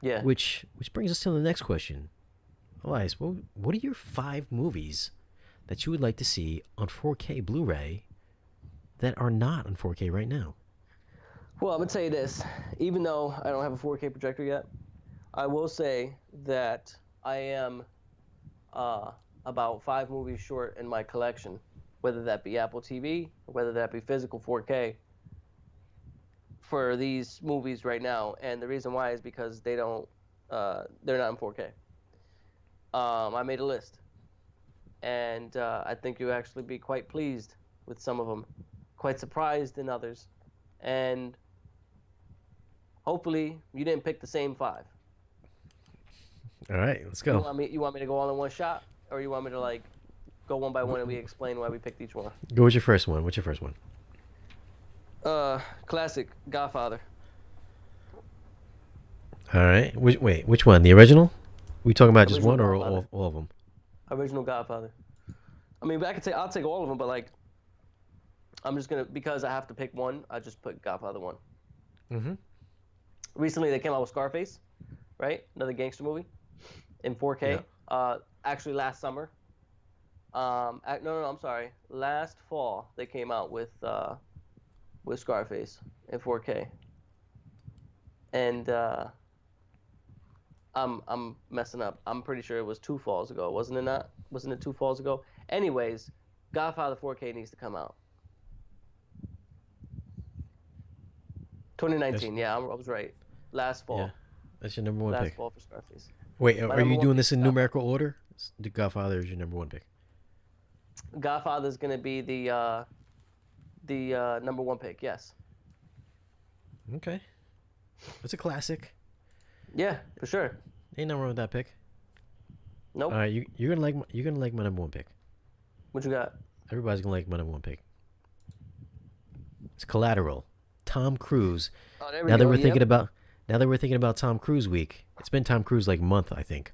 Yeah. Which brings us to the next question. Elias, what are your 5 movies that you would like to see on 4K Blu-ray that are not on 4K right now? Well, I'm gonna tell you this. Even though I don't have a 4K projector yet, I will say that I am uh, about 5 movies short in my collection, whether that be Apple TV or whether that be physical 4K for these movies right now. And the reason why is because they're not in 4K. I made a list, and I think you'll actually be quite pleased with some of them, quite surprised in others, and hopefully you didn't pick the same 5. All right, let's You go. want me? You want me to go all in one shot, or you want me to like go one by one and we explain why we picked each one? Go with your first one. What's your first one? Classic Godfather. All right. Which one? The original? We talking about just Original one or Godfather. all of them? Original Godfather. I mean, I'll take all of them, but like, I'm just gonna because I have to pick one. I just put Godfather 1. Mm-hmm. Recently, they came out with Scarface, right? Another gangster movie in 4K. Yeah. Actually, last summer. No, I'm sorry. Last fall, they came out with Scarface in 4K, and I'm messing up. I'm pretty sure it was 2 falls ago, wasn't it? Not? Wasn't it 2 falls ago? Anyways, Godfather 4K needs to come out. 2019. Yeah, I was right. Last Yeah. fall. That's your number one Last pick. fall for Scarface. Wait, My are number you one doing pick this is in Godfather. numerical order? The Godfather is your number one pick. Godfather's gonna be the number one pick. Yes. Okay. It's a classic. Yeah, for sure. Ain't nothing wrong with that pick. All Nope. right, you're gonna like my number one pick. What you got? Everybody's gonna like my number one pick. It's Collateral. Tom Cruise. Oh, there we Now that go. we're thinking Yep. about now that we're thinking about Tom Cruise week, it's been Tom Cruise like month, I think.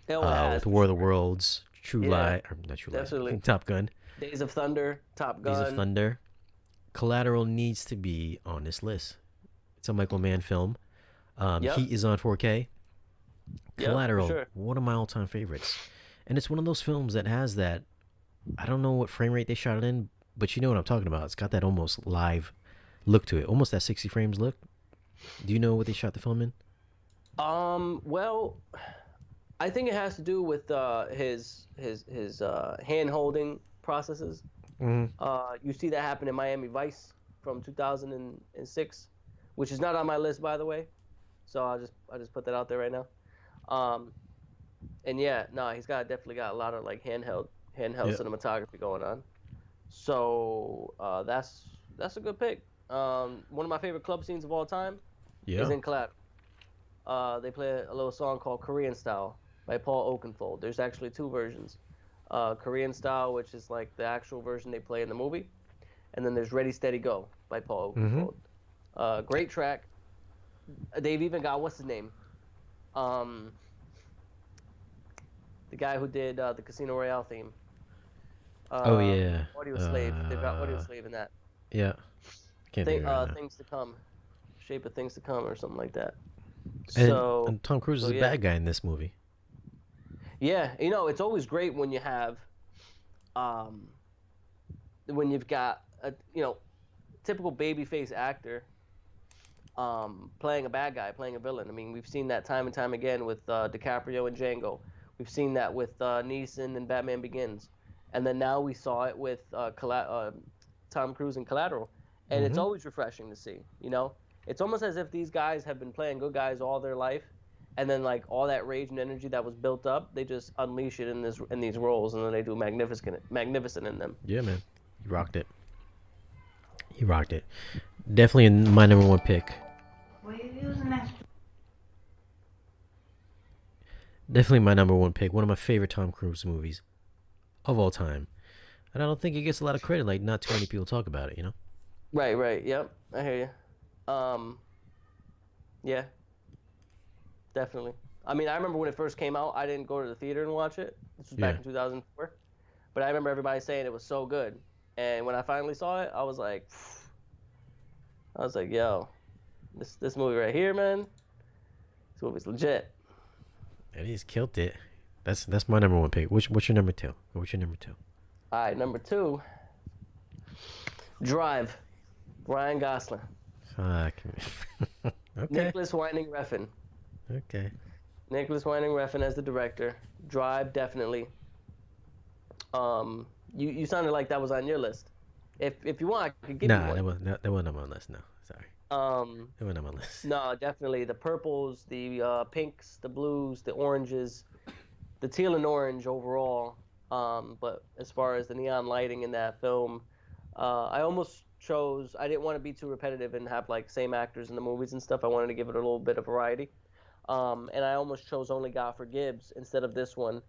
Oh, it has With for War of the sure. Worlds, True Yeah, Lie, or not True Lies, definitely. Top Gun, Days of Thunder, Top Days of Gun. Thunder. Collateral needs to be on this list. It's a Michael Mann film. Yep. Heat is on 4K. Yep, for Collateral, sure. one of my all-time favorites, and it's one of those films that has that. I don't know what frame rate they shot it in, but you know what I'm talking about. It's got that almost live look to it, almost that 60 frames look. Do you know what they shot the film in? Well, I think it has to do with his hand holding processes. Mm-hmm. You see that happen in Miami Vice from 2006, which is not on my list, by the way. So I just put that out there right now. Um, and yeah, no, definitely got a lot of like handheld Yeah, cinematography going on. So that's a good pick. One of my favorite club scenes of all time is yeah. in Collateral. They play a little song called Korean Style by Paul Oakenfold. There's actually 2 versions. Korean Style, which is like the actual version they play in the movie, and then there's Ready Steady Go by Paul Mm-hmm. Oakenfold. Great track. They've even got what's his name? Um, the guy who did the Casino Royale theme. Oh yeah. Audio Slave. They've got Audio Slave in that. Yeah. I can't think of it right now. Things to come, Shape of Things to Come, or something like that. And So, and Tom Cruise so is a yeah, bad guy in this movie. yeah. It's always great when you have, um, when you've got a typical babyface actor, playing a bad guy, playing a villain. I mean, we've seen that time and time again with DiCaprio and Django. We've seen that with Neeson and Batman Begins, and then now we saw it with Tom Cruise in Collateral, and it's Mm-hmm. always refreshing to see. It's almost as if these guys have been playing good guys all their life, and then like all that rage and energy that was built up, they just unleash it in these roles, and then they do magnificent in them. Yeah, man. He rocked it. He rocked it. Definitely my number one pick. What are you using that? Definitely my number one pick. One of my favorite Tom Cruise movies of all time. And I don't think it gets a lot of credit. Like, not too many people talk about it, you know? Right, right. Yep, I hear you. Yeah, definitely. I mean, I remember when it first came out, I didn't go to the theater and watch it. This was back Yeah. in 2004. But I remember everybody saying it was so good. And when I finally saw it, I was like, yo, this movie right here, man, This movie's legit. And he's killed it. That's my number one pick. What's your number two? What's your number two? All right, number 2, Drive, Ryan Gosling. Fuck. Okay. Nicholas Winding Refn. Okay. Nicholas Winding Refn as the director. Drive, definitely. You sounded like that was on your list. If you want, I could give you one. That wasn't on my list. No, sorry. That wasn't on my list. No, definitely the purples, the pinks, the blues, the oranges, the teal and orange overall. But as far as the neon lighting in that film, I almost chose. I didn't want to be too repetitive and have like same actors in the movies and stuff. I wanted to give it a little bit of variety. And I almost chose Only God Forgives instead of this one.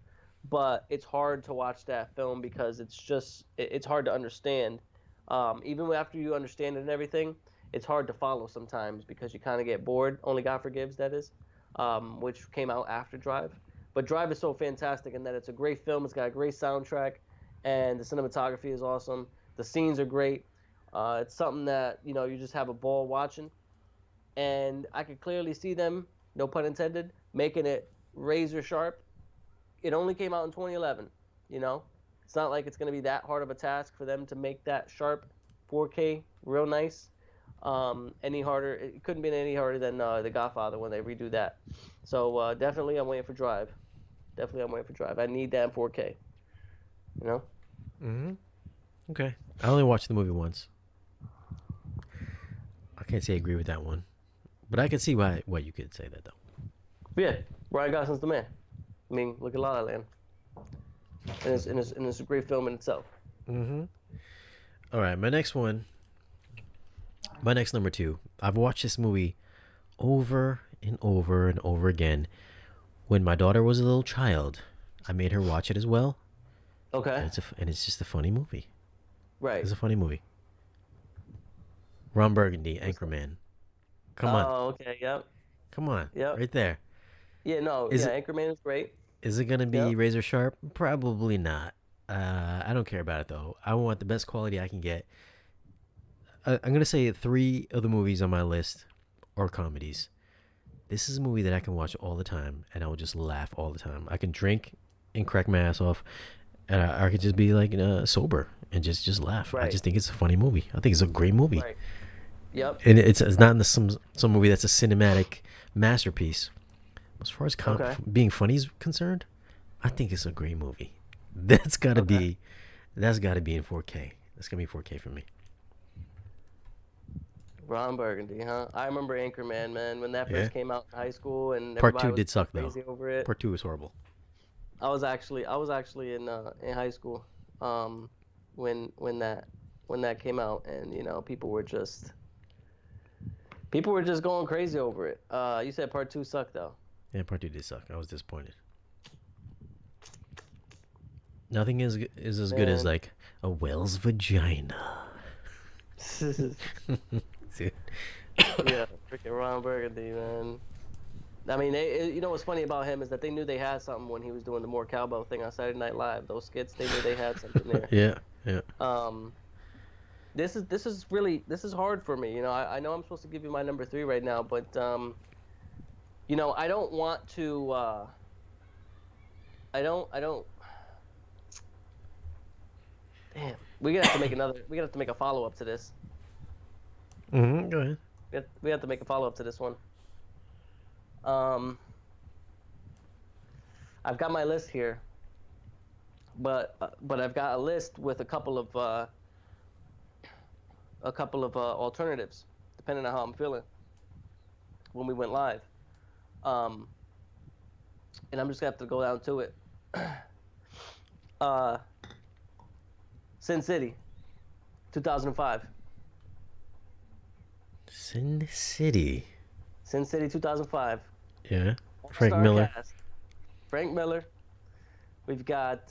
But it's hard to watch that film because it's hard to understand. Even after you understand it and everything, it's hard to follow sometimes because you kind of get bored. Only God Forgives, that is, which came out after Drive. But Drive is so fantastic in that it's a great film. It's got a great soundtrack, and the cinematography is awesome. The scenes are great. It's something that, you just have a ball watching. And I could clearly see them, no pun intended, making it razor sharp. It only came out in 2011, It's not like it's going to be that hard of a task for them to make that sharp 4K real nice. Any harder, it couldn't be any harder than The Godfather when they redo that. So definitely I'm waiting for Drive. I need that in 4K. Okay. I only watched the movie once. I can't say I agree with that one, but I can see why you could say that though. Yeah, Ryan Gosling's the man. I mean, look at La La Land. And it's a great film in itself. All right, my next number 2. I've watched this movie over and over and over again. When my daughter was a little child, I made her watch it as well. Okay. And it's just a funny movie. Right. It's a funny movie. Ron Burgundy, Anchorman. Come on. Oh, okay. Yep. Come on. Yep. Right there. Yeah. No. Anchorman is great. Is it gonna be razor sharp? Probably not. I don't care about it though. I want the best quality I can get. I'm gonna say 3 of the movies on my list are comedies. This is a movie that I can watch all the time, and I will just laugh all the time. I can drink and crack my ass off, and I could just be like sober and just laugh. Right. I just think it's a funny movie. I think it's a great movie. Right. Yep. And it's not in some movie that's a cinematic masterpiece. As far as being funny is concerned, I think it's a great movie. That's gotta be in 4K. That's gonna be 4K for me. Ron Burgundy, huh? I remember Anchorman, man, when that first came out in high school, and Part everybody 2 was did suck though. crazy over it. Part 2 was horrible. I was actually in high school, when that came out, and people were just going crazy over it. You said Part 2 sucked though. Yeah, Part 2 did suck. I was disappointed. Nothing is as good as like a whale's vagina. Dude. Yeah, freaking Ron Burgundy, man. I mean, what's funny about him is that they knew they had something when he was doing the More Cowbell thing on Saturday Night Live. Those skits, they knew they had something there. Yeah. This is hard for me. I know I'm supposed to give you my number 3 right now, but I don't want to. I don't. Damn, we're gonna have to make a follow up to this. Go ahead. We have to make a follow up to this one. I've got my list here, but I've got a list with a couple of alternatives, depending on how I'm feeling when we went live. And I'm just gonna have to go down to it. Sin City, 2005. Sin City, 2005. Yeah. Frank Miller. Cast. Frank Miller. We've got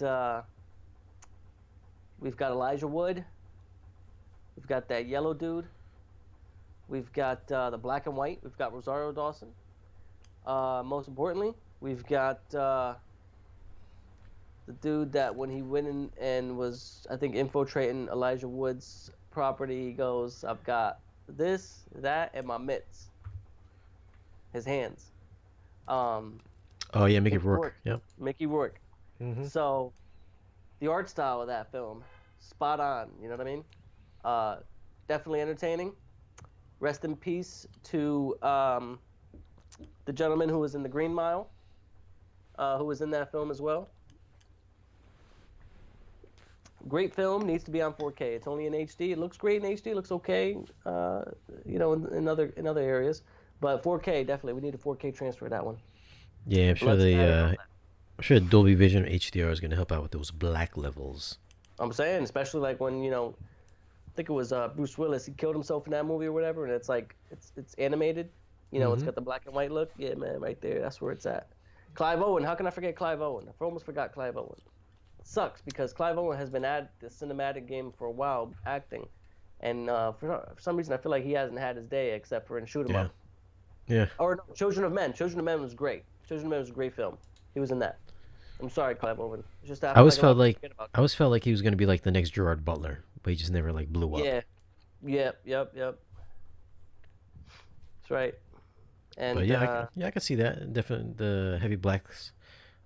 Elijah Wood. We've got that yellow dude. We've got the black and white. We've got Rosario Dawson. Most importantly, we've got the dude that when he went in and was, I think, infiltrating Elijah Wood's property, he goes, "I've got this, that, and my mitts." His hands. Um, Oh yeah, Mickey Mickey Rourke. Rourke. Yep. Mickey Rourke. Mm-hmm. So the art style of that film, spot on. You know what I mean? Uh, Definitely entertaining. Rest in peace to the gentleman who was in the Green Mile, who was in that film as well. Great film, needs to be on 4K. It's only in HD. It looks great in HD. It looks okay, in other areas, but 4K definitely. We need a 4K transfer of that one. Yeah, I'm sure Blood splatter and all I'm that. sure Dolby Vision HDR is gonna help out with those black levels. I'm saying, especially like when I think it was Bruce Willis. He killed himself in that movie or whatever, and it's like it's animated. It's Mm-hmm. got the black and white look. Yeah, man, right there. That's where it's at. Clive Owen. How can I forget Clive Owen? I almost forgot Clive Owen. It sucks because Clive Owen has been at the cinematic game for a while, acting, and for some reason I feel like he hasn't had his day except for in Shoot 'Em Yeah. Up. Yeah. Or no, Children of Men. Children of Men was great. Children of Men was a great film. He was in that. I'm sorry, Clive Owen. It's just I I feel always like a lot felt of people like forget about I always felt like he was gonna be like the next Gerard Butler, but he just never like blew him. up. Yeah. Yep. That's right. But And yeah, I can see that. Definitely the heavy blacks.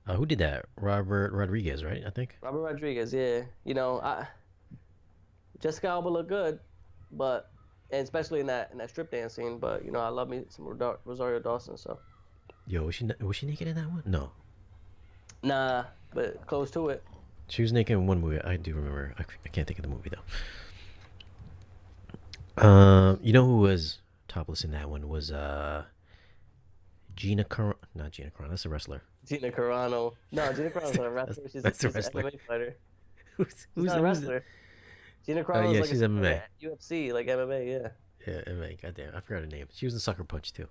Who did that? Robert Rodriguez, right? I think. Robert Rodriguez, yeah. Jessica Alba looked good, but and especially in that strip dance scene. But I love me some Rosario Dawson. So Yo, was she naked in that one? No, nah, but close to it. she was naked in one movie. I do remember. I can't think of the movie though. You know who was topless in that one was not Gina Carano. That's a wrestler. Gina Carano. No, Gina Carano's not a wrestler. That's a She's wrestler. an MMA fighter. Who's She's not a wrestler. Gina Carano's yeah, like she's a MMA. UFC, like MMA. Yeah. Yeah, MMA. Goddamn, I forgot her name. She was in Sucker Punch too.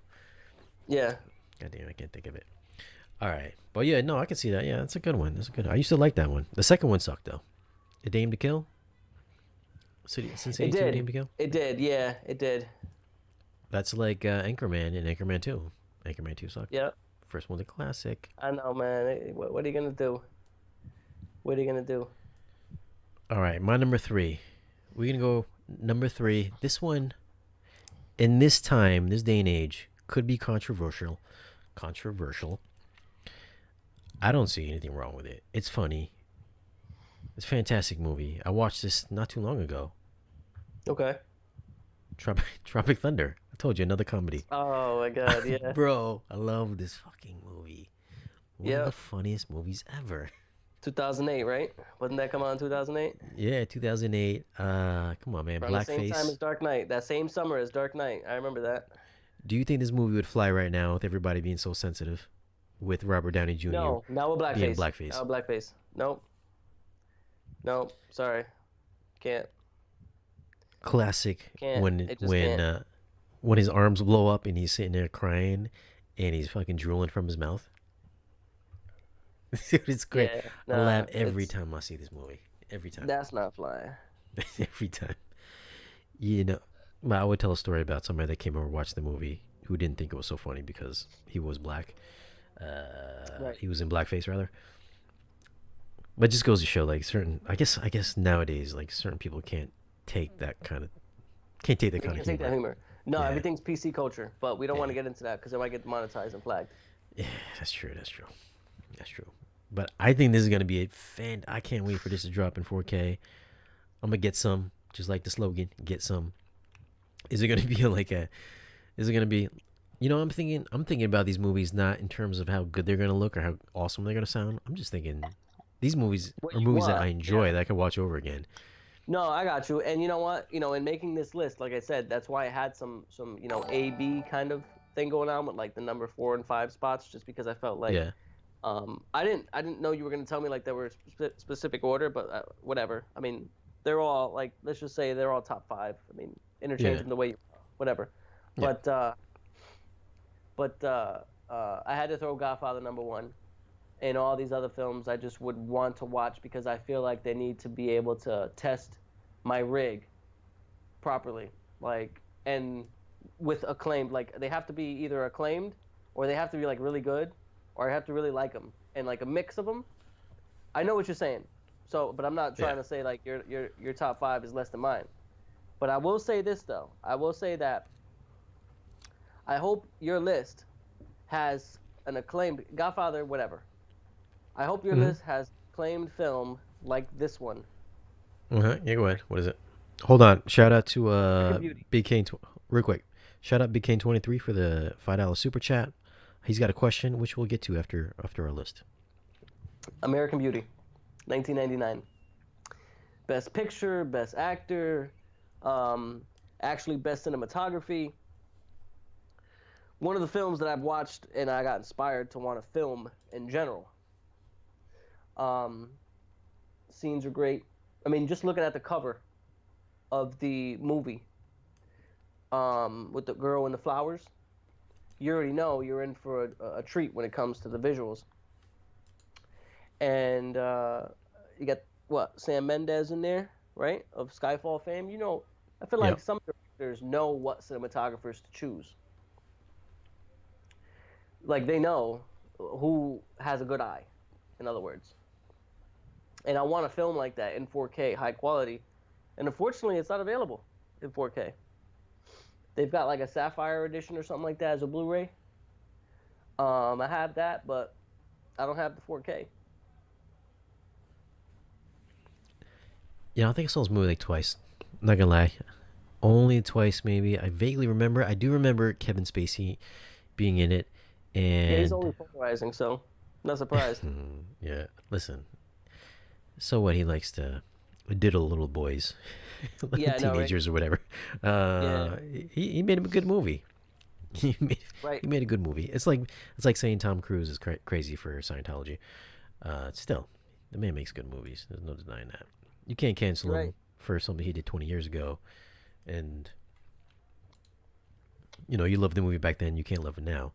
Yeah. Goddamn, I can't think of it. All right, but yeah, no, I can see that. Yeah, that's a good one. That's a good. I used to like that one. The second one sucked though. A Dame to Kill. Since It 82, did. Dame to Kill. It did. Yeah, it did. That's like Anchorman and Anchorman 2. Anchorman 2 sucked. Yeah. First one's a classic. I know, man. What are you gonna do? What are you gonna do? All right, my number 3. We're gonna go number 3. This one, in this time, this day and age, could be controversial. I don't see anything wrong with it. It's funny. It's a fantastic movie. I watched this not too long ago. Okay. Tropic Thunder. I told you, another comedy. Oh my God, yeah. Bro, I love this fucking movie. One of Yeah. the funniest movies ever. 2008, right? Wasn't that come out in 2008? Yeah, 2008. Come on, man. Around the same time as Blackface. Dark Knight. That same summer as Dark Knight. I remember that. Do you think this movie would fly right now with everybody being so sensitive? With Robert Downey Jr. No, now with blackface. being blackface. Now with blackface. Nope. Sorry. Can't. Classic Can't. when It just can't. when his arms blow up and he's sitting there crying and he's fucking drooling from his mouth. Dude, it's great. Yeah, I laugh nah, every it's- time I see this movie. Every time. That's not flying. Every time. You know, well, I would tell a story about somebody that came over to watch the movie who didn't think it was so funny because he was black. Right. He was in blackface rather. But it just goes to show, like, certain. I guess nowadays, like, certain people can't take that kind of You humor. can't take that humor. No, Yeah. everything's PC culture, but we don't want to Yeah. get into that because it might get demonetized and flagged. Yeah, that's true. But I think this is gonna be I can't wait for this to drop in 4K. I'm gonna get some, just like the slogan, get some. Is it gonna be Is it gonna be? I'm thinking about these movies not in terms of how good they're gonna look or how awesome they're gonna sound. I'm just thinking these movies What are you movies that want, I enjoy yeah. that I can watch over again. No, I got you. And you know what? In making this list, like I said, that's why I had some A B kind of thing going on with like the number 4 and 5 spots, just because I felt like Yeah, I didn't know you were gonna tell me like there were specific order, but whatever. I mean, they're all like, let's just say they're all top 5. I mean, interchange Yeah. them the way whatever. Yeah. But I had to throw Godfather number 1. And all these other films I just would want to watch because I feel like they need to be able to test my rig properly, like, and with acclaimed. Like, they have to be either acclaimed or they have to be like really good, or I have to really like them, and like a mix of them. I know what you're saying, but I'm not trying Yeah. to say like your top 5 is less than mine. But I will say this though. I will say that I hope your list has an acclaimed Godfather, whatever. I hope your Mhm. list has acclaimed film like this one. Okay, yeah, go ahead. What is it? Hold on. Shout out to American Beauty. BK real quick. Shout out BK23 for the $5 super chat. He's got a question which we'll get to after our list. American Beauty, 1999. Best Picture, Best Actor, actually Best Cinematography. One of the films that I've watched and I got inspired to want to film in general. Scenes are great. I mean, just looking at the cover of the movie with the girl and the flowers, you already know you're in for a treat when it comes to the visuals. And you got, what, Sam Mendes in there, right, of Skyfall fame. You know, I feel like some directors know what cinematographers to choose. Like, they know who has a good eye, in other words. And I want a film like that in 4K, high quality. And unfortunately, it's not available in 4K. They've got like a Sapphire edition or something like that as a Blu-ray. I have that, but I don't have the 4K. Yeah, I think I saw this movie like twice. I'm not gonna lie. Only twice, maybe. I vaguely remember. I do remember Kevin Spacey being in it. And Yeah, he's only polarizing, so not surprised. yeah, listen. So what, he likes to diddle little boys, like Yeah, I know, right? teenagers or whatever. Yeah. He made a good movie. He Right. made a good movie. It's like saying Tom Cruise is crazy for Scientology. Still, the man makes good movies. There's no denying that. You can't cancel him Right. for something he did 20 years ago, and you know, you loved the movie back then. You can't love it now.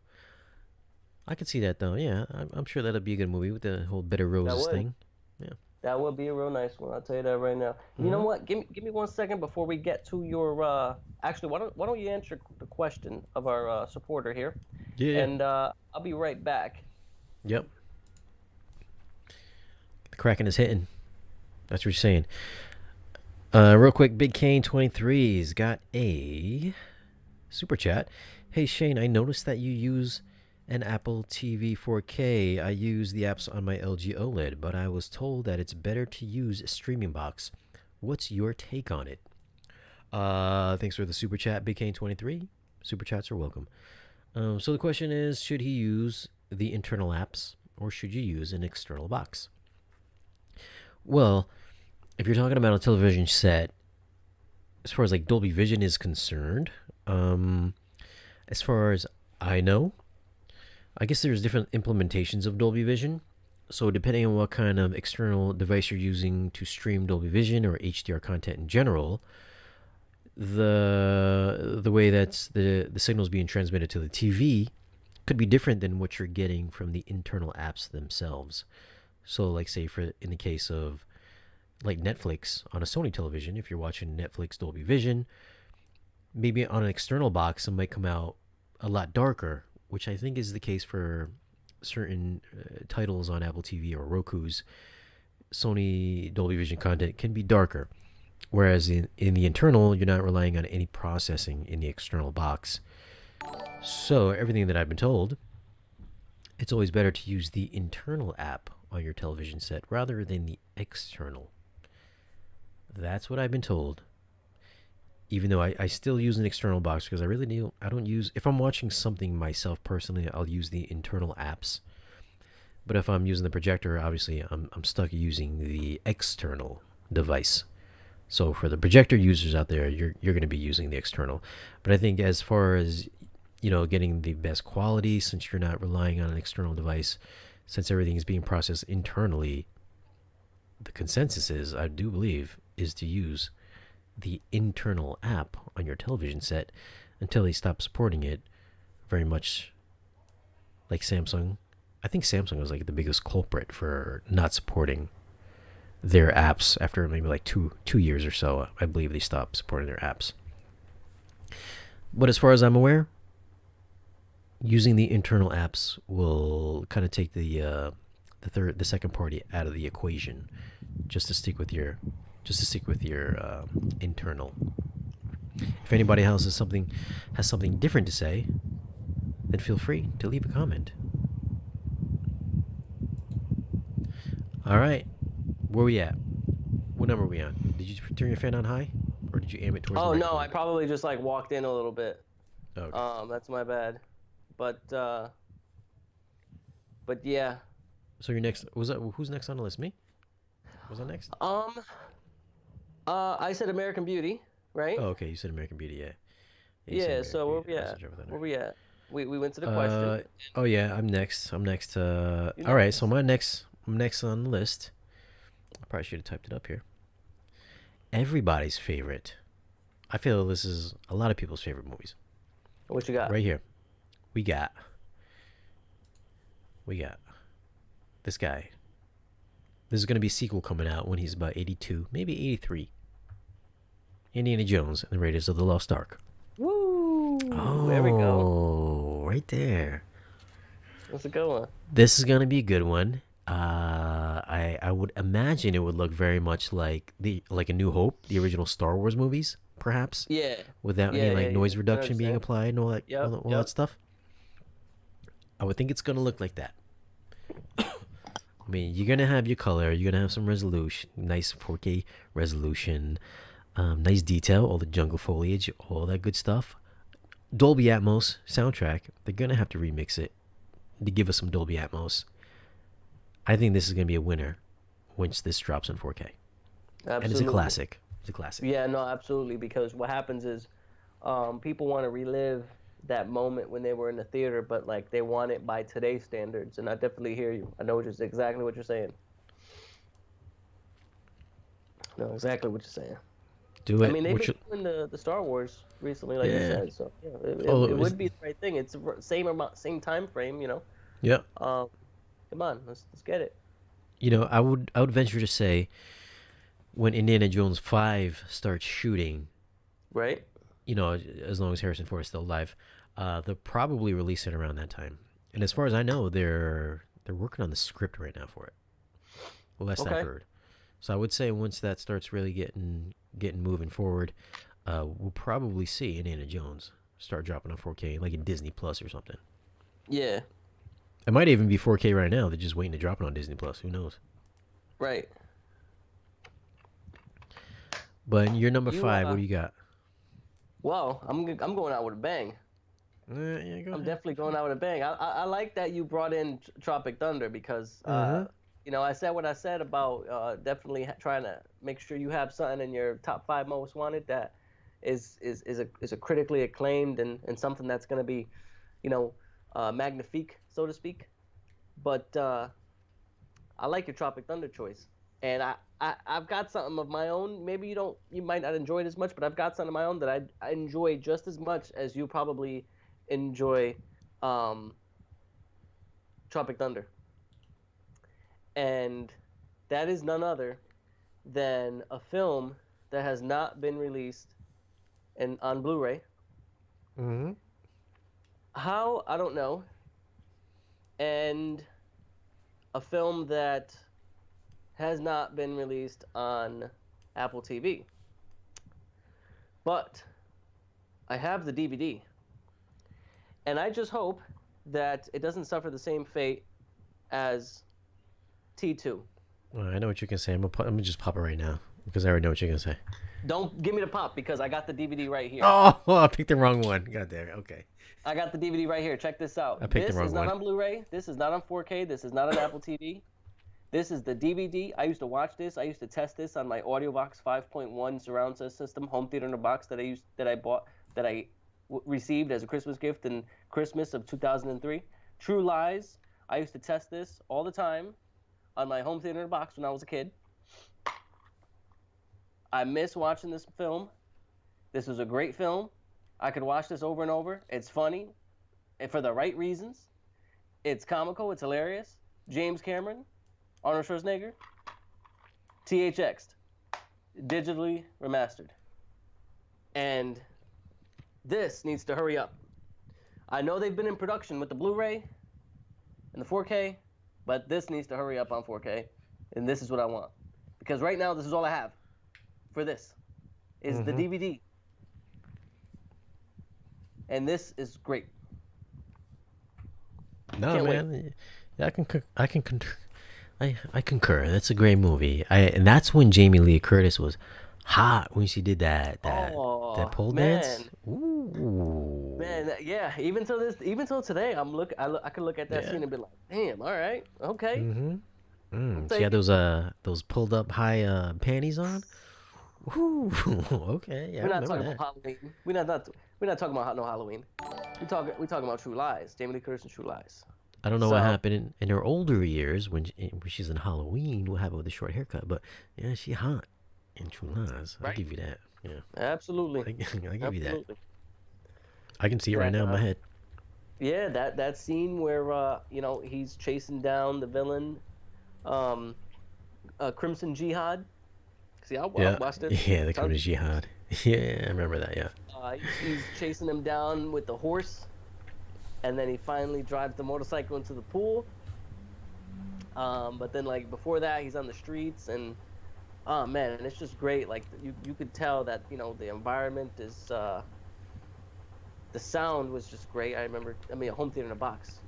I could see that though. Yeah, I'm sure that'd be a good movie with the whole Bitter Roses would. thing. Yeah. That would be a real nice one. I'll tell you that right now. You know what? Give me 1 second before we get to your. Actually, why don't you answer the question of our supporter here? Yeah. And I'll be right back. Yep. The Kraken is hitting. That's what you're saying. Real quick, Big Kane 23's got a super chat. Hey Shane, I noticed that you use an Apple TV 4K. I use the apps on my LG OLED, but I was told that it's better to use a streaming box. What's your take on it? Thanks for the super chat, Big Kane 23. Super chats are welcome. So the question is, should he use the internal apps or should you use an external box? Well, if you're talking about a television set, as far as like Dolby Vision is concerned, as far as I know, I guess there's different implementations of Dolby Vision. So depending on what kind of external device you're using to stream Dolby Vision or HDR content in general, the way that the signal is being transmitted to the TV could be different than what you're getting from the internal apps themselves. So like say in the case of like Netflix on a Sony television, if you're watching Netflix Dolby Vision, maybe on an external box it might come out a lot darker, which I think is the case for certain titles on Apple TV or Roku's. Sony Dolby Vision content can be darker, whereas in the internal, you're not relying on any processing in the external box. So everything that I've been told, it's always better to use the internal app on your television set rather than the external. That's what I've been told. Even though I still use an external box because I don't use, if I'm watching something myself personally, I'll use the internal apps. But if I'm using the projector, obviously I'm stuck using the external device. So for the projector users out there, you're going to be using the external. But I think as far as, you know, getting the best quality, since you're not relying on an external device, since everything is being processed internally, the consensus is, I do believe, is to use the internal app on your television set until they stop supporting it. Very much like Samsung. I think Samsung was like the biggest culprit for not supporting their apps after maybe like two years or so. I believe they stopped supporting their apps. But as far as I'm aware, using the internal apps will kind of take the second party out of the equation, just to stick with your internal. If anybody else has something different to say, then feel free to leave a comment. All right. Where we at? What number are we on? Did you turn your fan on high, or did you aim it towards the Oh no, microphone? I probably just like walked in a little bit. Okay. That's my bad. But yeah. So your next was that? Who's next on the list? Me? Was that next? I said American Beauty, right? Oh, okay. You said American Beauty. Yeah. Yeah. American So where Beauty. we I was at? Tropic Thunder. Where we at? We went to the question. Oh yeah, I'm next. I'm next. You're All right. next. So I'm next on the list. I probably should have typed it up here. Everybody's favorite. I feel this is a lot of people's favorite movies. What you got? Right here. We got this guy. This is going to be a sequel coming out when he's about 82, maybe 83. Indiana Jones and the Raiders of the Lost Ark. Woo! Oh, There we go. Right there. That's a good one. This is going to be a good one. I would imagine it would look very much like A New Hope, the original Star Wars movies, perhaps. Yeah. Without any noise reduction being 100%. applied and all that, Yep, all that stuff. I would think it's gonna look like that. I mean, you're gonna have your color, you're gonna have some resolution, nice 4K resolution, nice detail, all the jungle foliage, all that good stuff. Dolby Atmos soundtrack. They're gonna have to remix it to give us some Dolby Atmos. I think this is gonna be a winner once this drops in 4K. Absolutely. And it's a classic. It's a classic. Yeah, no, absolutely. Because what happens is, people want to relive that moment when they were in the theater, but like they want it by today's standards. And I definitely hear you. I know exactly what you're saying. No, exactly what you're saying. Do it. I mean, they've been doing the Star Wars recently, like you said. So yeah, it would be the right thing. It's the same time frame, you know. Yeah. Come on, let's get it. You know, I would venture to say, when Indiana Jones 5 starts shooting, Right. you know, as long as Harrison Ford is still alive, they'll probably release it around that time. And as far as I know, they're working on the script right now for it. Last I heard. So I would say once that starts really getting moving forward, we'll probably see Indiana Jones start dropping on 4K, like in Disney Plus or something. Yeah. It might even be 4K right now. They're just waiting to drop it on Disney Plus. Who knows? Right. But you're number 5. What do you got? Well, I'm going out with a bang. Yeah, go I'm ahead. definitely going out with a bang. I like that you brought in Tropic Thunder because you know, I said what I said about definitely trying to make sure you have something in your top 5 most wanted that is a critically acclaimed and something that's going to be, you know, magnifique, so to speak. But I like your Tropic Thunder choice, and I've got something of my own. Maybe you might not enjoy it as much, but I've got something of my own that I enjoy just as much as you probably enjoy Tropic Thunder. And that is none other than a film that has not been released on Blu-ray. Mm-hmm. How? I don't know. And a film that has not been released on Apple TV. But I have the DVD. And I just hope that it doesn't suffer the same fate as T2. Well, I know what you can say. I'm gonna just pop it right now because I already know what you're gonna say. Don't give me the pop because I got the DVD right here. Oh, I picked the wrong one. God damn it. Okay. I got the DVD right here. Check this out. I picked the wrong This is not one. on Blu-ray. This is not on 4K. This is not on Apple TV. This is the DVD. I used to watch this. I used to test this on my AudioVox 5.1 surround system, home theater in a box that I received as a Christmas gift in Christmas of 2003. True Lies. I used to test this all the time on my home theater in a box when I was a kid. I miss watching this film. This was a great film. I could watch this over and over. It's funny, and for the right reasons. It's comical. It's hilarious. James Cameron, Arnold Schwarzenegger, THX'd, digitally remastered. And this needs to hurry up. I know they've been in production with the Blu-ray and the 4K, but this needs to hurry up on 4K, and this is what I want. Because right now, this is all I have for this, is the DVD. And this is great. No, Can't man. Yeah, I can I concur. That's a great movie. And that's when Jamie Lee Curtis was hot when she did that Oh pole dance. man, Ooh. yeah. Even till today, I could look at that Yeah. scene and be like, damn, all right, okay, Mm-hmm. I'll She take had it. those pulled up high panties on. Ooh. Okay. Yeah, I We're not remember talking about that. Halloween. We're not talking about no Halloween. We talking about True Lies. Jamie Lee Curtis and True Lies. I don't know what So happened in her older years when she's in Halloween. What happened with the short haircut? But yeah, she hot in True Lies. I'll right, give you that. Yeah, absolutely, I'll give you that. absolutely. I can see it right That now in my head. yeah, that scene where he's chasing down the villain, um, Crimson Jihad. See, I Yeah, watched it. yeah, the Tons Kurdish of times. Jihad. Yeah, I remember that. Yeah. He's chasing him down with the horse, and then he finally drives the motorcycle into the pool. But then like before that, he's on the streets, and oh man, and it's just great. Like you could tell that the environment is the sound was just great. I mean, a home theater in a box.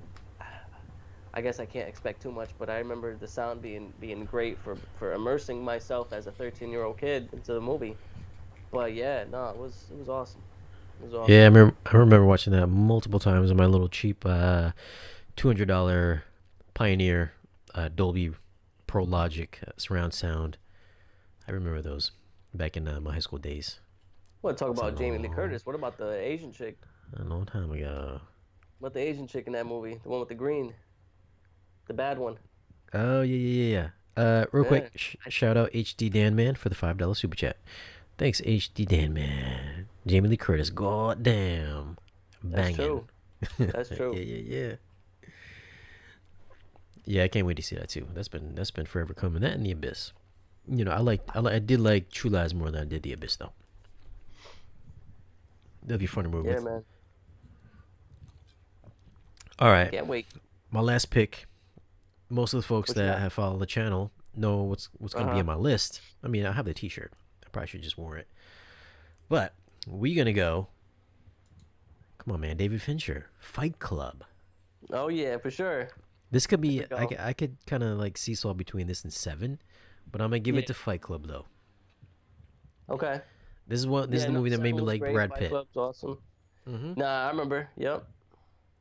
I guess I can't expect too much, but I remember the sound being great for immersing myself as a 13-year-old kid into the movie. But yeah, no, it was awesome. It was Yeah, awesome. I remember watching that multiple times on my little cheap $200 Pioneer Dolby Pro Logic surround sound. I remember those back in my high school days. Want to talk It's about Jamie Lee Curtis? What about the Asian chick? a long time ago. What the Asian chick in that movie? The one with the green, the bad one. Oh yeah. Real Yeah. quick, shout out HD Dan Man for the $5 super chat. Thanks HD Dan Man. Jamie Lee Curtis, goddamn, That's banging. true. Yeah, That's true. yeah. Yeah, I can't wait to see that too. That's been forever coming. That and the Abyss. I did like True Lies more than I did the Abyss though. That'd be fun to move Yeah, with. man. All right, Can't wait. my last pick. Most of the folks What you that got? have followed the channel know what's Uh gonna be huh. on my list. I mean, I have the T-shirt. I probably should just wear it. But we gonna go. Come on, man, David Fincher, Fight Club. Oh yeah, for sure. This could Here be. we go. I could kind of like seesaw between this and Seven, but I'm gonna give Yeah. it to Fight Club though. Okay. This is Yeah. the No, movie that made me Seven was like great. Brad Fight Pitt. Club's awesome. Hmm. Nah, I remember. Yep.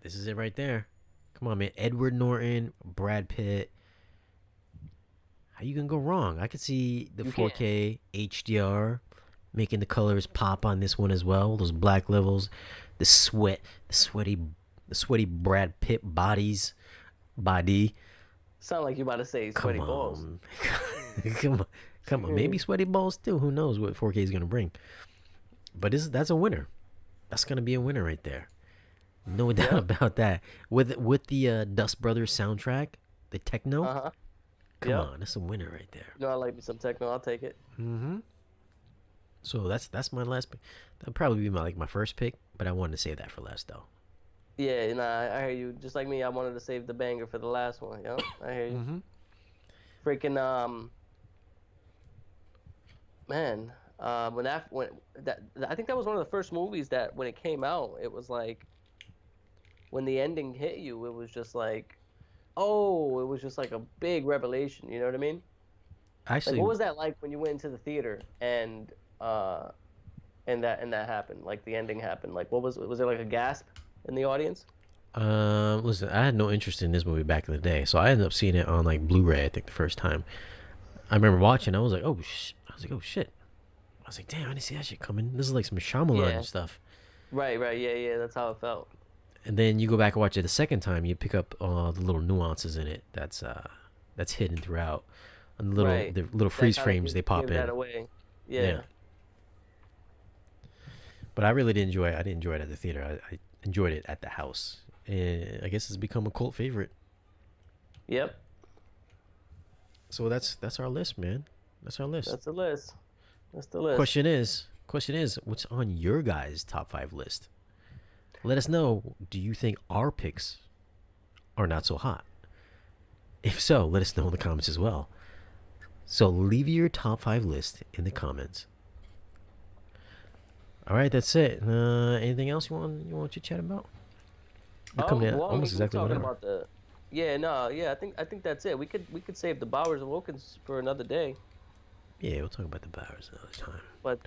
This is it right there. Come on, man. Edward Norton, Brad Pitt. How you gonna go wrong? I could see the You can't. 4K HDR making the colors pop on this one as well. Those black levels, the sweat, the sweaty Brad Pitt body. Sound like you about to say Come sweaty balls. on, come on. Maybe sweaty balls too. Who knows what 4K is gonna bring? But that's a winner. That's gonna be a winner right there. No doubt Yep. about that. With the Dust Brothers soundtrack, the techno. Uh huh. Come Yep. on, that's a winner right there. I like me some techno. I'll take it. Mm-hmm. So that's my last pick. That'll probably be my first pick, but I wanted to save that for last though. Yeah, nah, I hear you. Just like me, I wanted to save the banger for the last one. Yep, I hear you. Mm-hmm. Freaking man, when that I think that was one of the first movies that when it came out, it was like when the ending hit you, it was just like, oh, it was just like a big revelation. You know what I mean? Like, Actually, what was that like when you went into the theater uh and that happened? Like the ending happened. Like, was there like a gasp in the audience? listen, I had no interest in this movie back in the day, so I ended up seeing it on like Blu-ray. I think the first time I remember watching, I was like, I was like, oh shit. I was like, damn, I didn't see that shit coming. This is like some Yeah. Shyamalan stuff. Right. Yeah. That's how it felt. And then you go back and watch it the second time, you pick up the little nuances in it that's hidden throughout, and Right. the little That freeze kind of frames they pop gave that in. away. Yeah. Yeah. But I really did enjoy it. I didn't enjoy it at the theater. I enjoyed it at the house. And I guess it's become a cult favorite. Yep. So that's our list, man. That's our list. That's the list. That's the list. Question is, what's on your guys' top 5 list? Let us know. Do you think our picks are not so hot? If so, let us know in the comments as well. So leave your top 5 list in the comments. All right, that's it. Anything else you want to chat about? We're coming at Well, almost we were exactly 1 talking hour. about Yeah, no, yeah, I think that's it. We could save the Bowers and Wilkins for another day, Yeah, we'll talk about the Bowers another time. but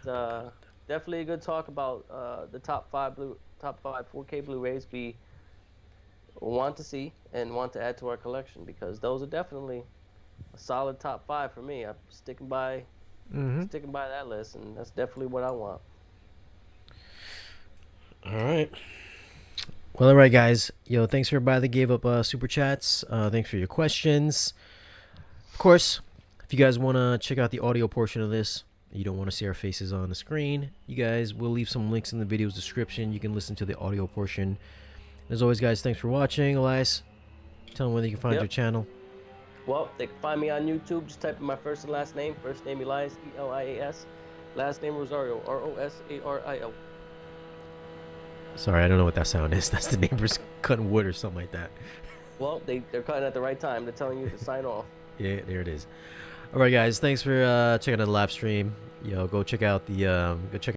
definitely a good talk about the top five 4K Blu-rays we want to see and want to add to our collection, because those are definitely a solid top five for me. I'm Mm-hmm. sticking by that list, and that's definitely what I want. All right. Well, all right, guys. Yo, thanks for everybody that gave up super chats. Thanks for your questions. Of course, if you guys want to check out the audio portion of this, you don't want to see our faces on the screen, you guys, we'll leave some links in the video's description. You can listen to the audio portion. As always, guys, thanks for watching. Elias, tell them where they can find Yep. your channel. Well, they can find me on YouTube. Just type in my first and last name. First name Elias, Elias. Last name Rosario, Rosario. Sorry, I don't know what that sound is. That's the neighbors cutting wood or something like that. Well, they're cutting at the right time. They're telling you to sign off. Yeah, there it is. All right, guys. Thanks for checking out the live stream. Yo, go check out the